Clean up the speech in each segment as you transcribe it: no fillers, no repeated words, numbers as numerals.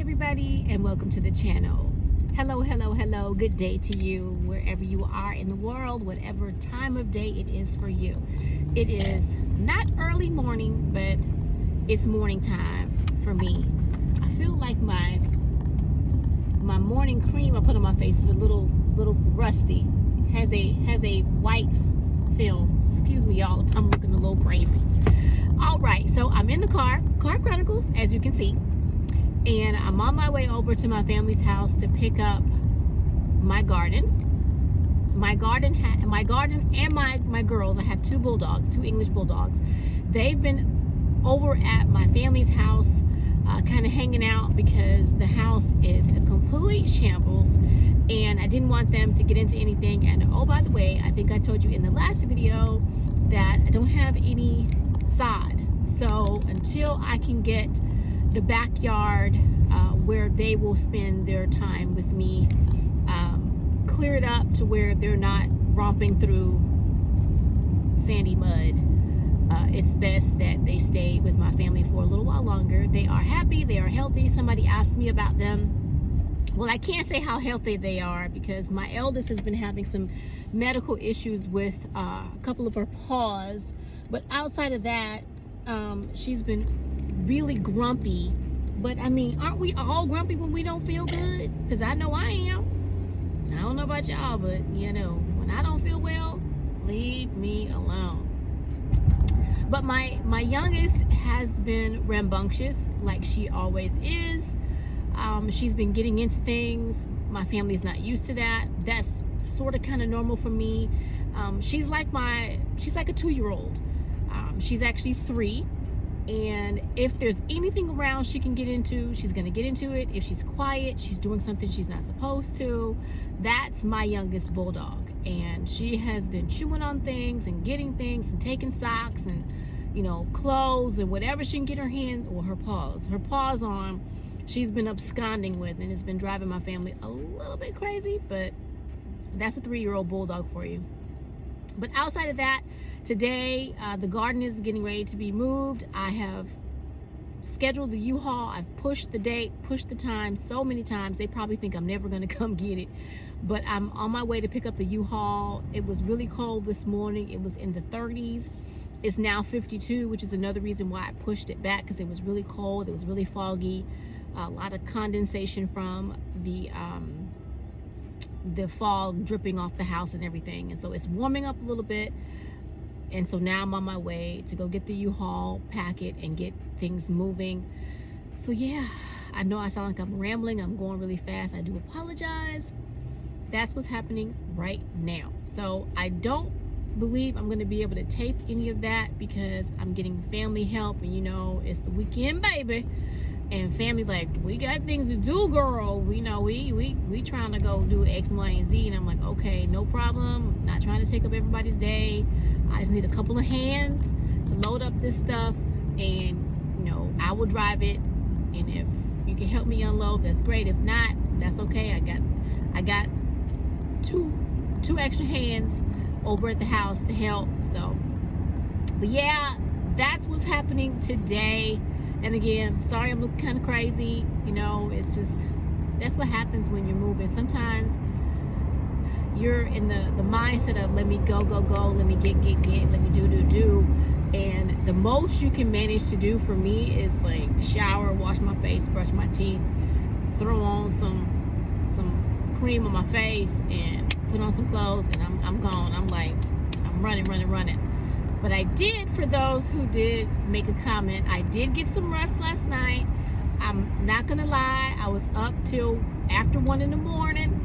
everybody, and welcome to the channel. Hello, good day to you wherever you are in the world, whatever time of day it is for you. It is not early morning, but it's morning time for me. I feel like my morning cream I put on my face is a little rusty. Has a white film. Excuse me, y'all, if I'm looking a little crazy. All right, so I'm in the car Chronicles, as you can see, and I'm on my way over to my family's house to pick up my garden. My garden and my girls. I have two English bulldogs. They've been over at my family's house, kind of hanging out because the house is a complete shambles, and I didn't want them to get into anything. And oh, by the way, I think I told you in the last video that I don't have any sod, so until I can get the backyard where they will spend their time with me cleared up to where they're not romping through sandy mud, it's best that they stay with my family for a little while longer. They are happy, they are healthy. Somebody asked me about them. Well, I can't say how healthy they are because my eldest has been having some medical issues with a couple of her paws. But outside of that, she's been really grumpy. But I mean, aren't we all grumpy when we don't feel good? Because I know I am. I don't know about y'all, but you know, when I don't feel well, leave me alone. But my youngest has been rambunctious, like she always is. She's been getting into things. My family's not used to that. That's sort of kind of normal for me. She's like a 2-year-old. She's actually 3, and if there's anything around she can get into, she's gonna get into it. If she's quiet, she's doing something she's not supposed to. That's my youngest bulldog, and she has been chewing on things and getting things and taking socks and, you know, clothes and whatever she can get her hand or her paws on, she's been absconding with, and it's been driving my family a little bit crazy. But that's a 3-year-old bulldog for you. But outside of that, today the garden is getting ready to be moved. I have scheduled the U-Haul. I've pushed the date, pushed the time so many times. They probably think I'm never going to come get it. But I'm on my way to pick up the U-Haul. It was really cold this morning. It was in the 30s. It's now 52, which is another reason why I pushed it back, because it was really cold. It was really foggy. A lot of condensation from the fog dripping off the house and everything. And so it's warming up a little bit. And so now I'm on my way to go get the U-Haul, pack it, and get things moving. So yeah, I know I sound like I'm rambling. I'm going really fast. I do apologize. That's what's happening right now. So I don't believe I'm going to be able to tape any of that because I'm getting family help. And you know, it's the weekend, baby. And family like, we got things to do, girl. We know we trying to go do X, Y, and Z. And I'm like, okay, no problem. I'm not trying to take up everybody's day. I just need a couple of hands to load up this stuff, and you know, I will drive it. And if you can help me unload, that's great. If not, that's okay. I got two extra hands over at the house to help. So, but yeah, that's what's happening today. And again, sorry I'm looking kind of crazy. You know, it's just, that's what happens when you're moving. Sometimes you're in the mindset of let me go, let me get, let me do. And the most you can manage to do for me is like shower, wash my face, brush my teeth, throw on some cream on my face, and put on some clothes, and I'm gone. I'm like, I'm running. But I did, for those who did make a comment, I did get some rest last night. I'm not gonna lie, I was up till after 1 in the morning.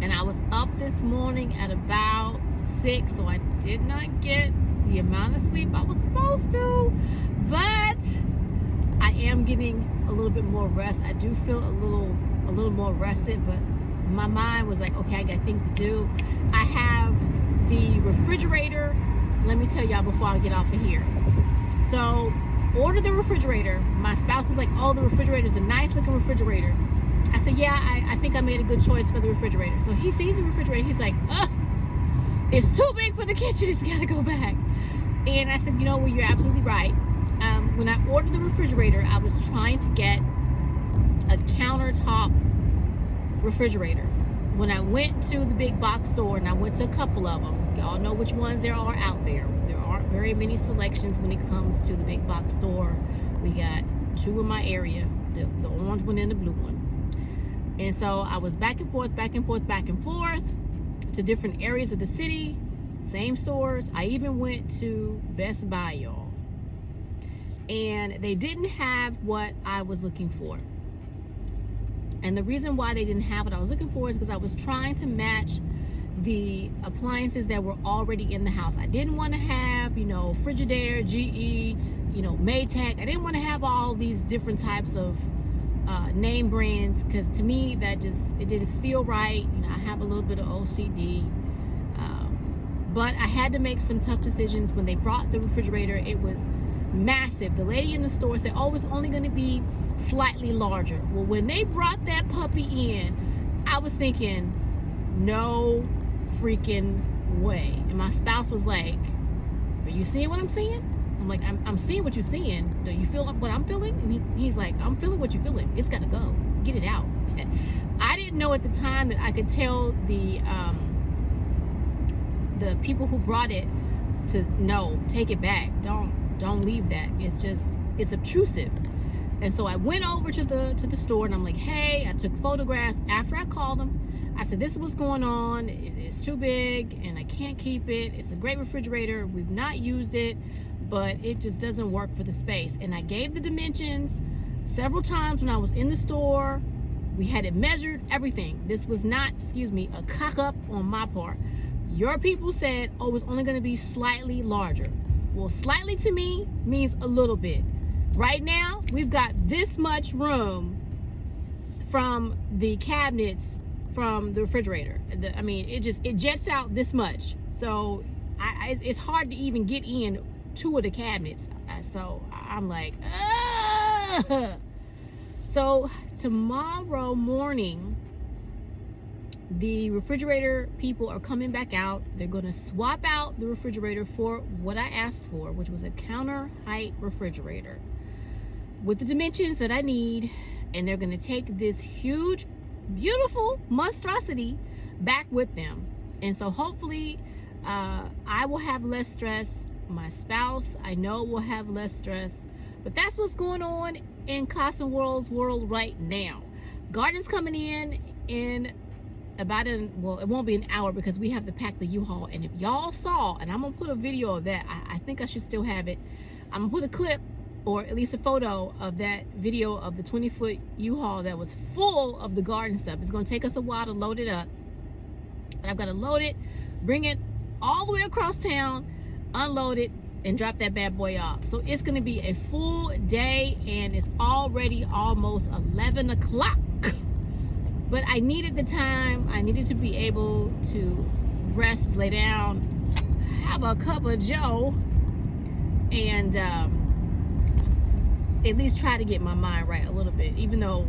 And I was up this morning at about 6, so I did not get the amount of sleep I was supposed to. But I am getting a little bit more rest. I do feel a little more rested, but my mind was like, okay, I got things to do. I have the refrigerator. Let me tell y'all before I get off of here. So, order the refrigerator. My spouse was like, oh, the refrigerator's a nice looking refrigerator. I said, yeah, I think I made a good choice for the refrigerator. So he sees the refrigerator. He's like, it's too big for the kitchen. It's got to go back. And I said, you know what? You're absolutely right. When I ordered the refrigerator, I was trying to get countertop refrigerator. When I went to the big box store, and I went to a couple of them, y'all know which ones there are out there. There aren't very many selections when it comes to the big box store. We got 2 in my area, the orange one and the blue one. And so I was back and forth to different areas of the city, same stores. I even went to Best Buy, y'all. And they didn't have what I was looking for. And the reason why they didn't have what I was looking for is because I was trying to match the appliances that were already in the house. I didn't want to have, Frigidaire, GE, Maytag. I didn't want to have all these different types of name brands, because to me it didn't feel right. I have a little bit of OCD, but I had to make some tough decisions. When they brought the refrigerator, it was massive. The lady in the store said, oh, it's only going to be slightly larger. Well, when they brought that puppy in, I was thinking, no freaking way. And my spouse was like, are you seeing what I'm seeing? I'm like, I'm seeing what you're seeing. Do you feel what I'm feeling? And he's like, I'm feeling what you're feeling. It's got to go. Get it out. I didn't know at the time that I could tell the people who brought it to, no, take it back. Don't leave that. It's obtrusive. And so I went over to the store, and I'm like, hey, I took photographs after I called them. I said, this is what's going on. It's too big and I can't keep it. It's a great refrigerator. We've not used it, but it just doesn't work for the space. And I gave the dimensions several times when I was in the store. We had it measured, everything. This was not, a cock up on my part. Your people said, oh, it's only going to be slightly larger. Well, slightly to me means a little bit. Right now, we've got this much room from the cabinets from the refrigerator. It jets out this much. So it's hard to even get in 2 of the cabinets. So I'm like, ah! So tomorrow morning, the refrigerator people are coming back out. They're going to swap out the refrigerator for what I asked for, which was a counter height refrigerator with the dimensions that I need. And they're going to take this huge, beautiful monstrosity back with them. And so hopefully I will have less stress. My spouse, I know, will have less stress. But that's what's going on in ClausenWorld's world right now. Garden's coming in about it won't be an hour, because we have to pack the U-Haul. And if y'all saw, and I'm gonna put a video of that, I think I should still have it. I'm gonna put a clip, or at least a photo of that video of the 20-foot U-Haul that was full of the garden stuff. It's gonna take us a while to load it up, but I've got to load it, bring it all the way across town, unload it, and drop that bad boy off. So it's gonna be a full day, and it's already almost 11 o'clock. But I needed the time. I needed to be able to rest, lay down, have a cup of joe, and at least try to get my mind right a little bit, even though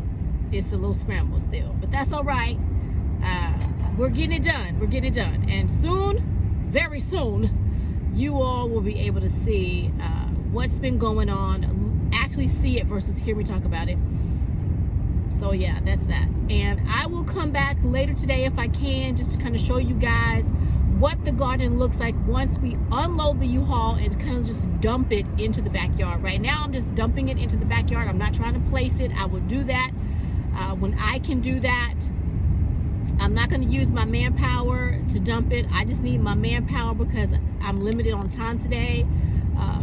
it's a little scrambled still. But that's all right. We're getting it done. We're getting it done. And soon, very soon, you all will be able to see what's been going on, actually see it versus hear me talk about it. So yeah, that's that. And I will come back later today if I can, just to kind of show you guys what the garden looks like once we unload the U-Haul and kind of just dump it into the backyard. Right now, I'm just dumping it into the backyard. I'm not trying to place it. I will do that when I can do that. I'm not going to use my manpower to dump it. I just need my manpower because I'm limited on time today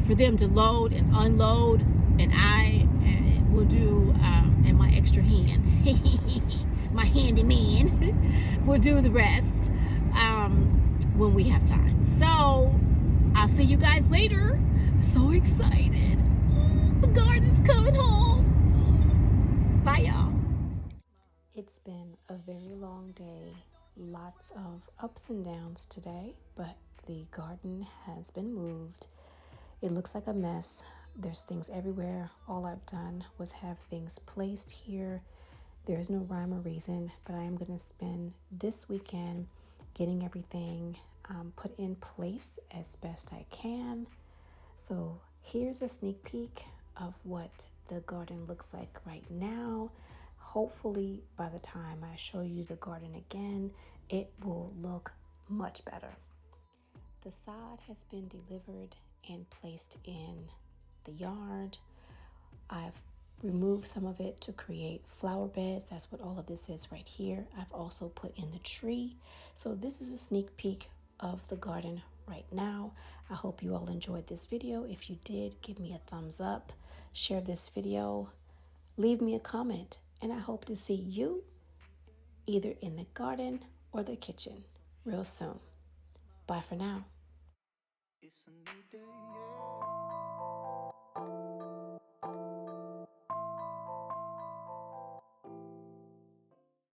for them to load and unload, and I will do, and my extra hand, my handyman will do the rest when we have time. So I'll see you guys later. So excited. The garden's coming home. Bye, y'all. It's been a very long day. Lots of ups and downs today, but the garden has been moved. It looks like a mess. There's things everywhere. All I've done was have things placed here. There's no rhyme or reason, but I am going to spend this weekend getting everything put in place as best I can. So here's a sneak peek of what the garden looks like right now. Hopefully by the time I show you the garden again, it will look much better. The sod has been delivered and placed in the yard. I've removed some of it to create flower beds. That's what all of this is right here. I've also put in the tree. So this is a sneak peek of the garden right now. I hope you all enjoyed this video. If you did, give me a thumbs up, share this video, leave me a comment, and I hope to see you either in the garden or the kitchen real soon. Bye for now. It's a new day.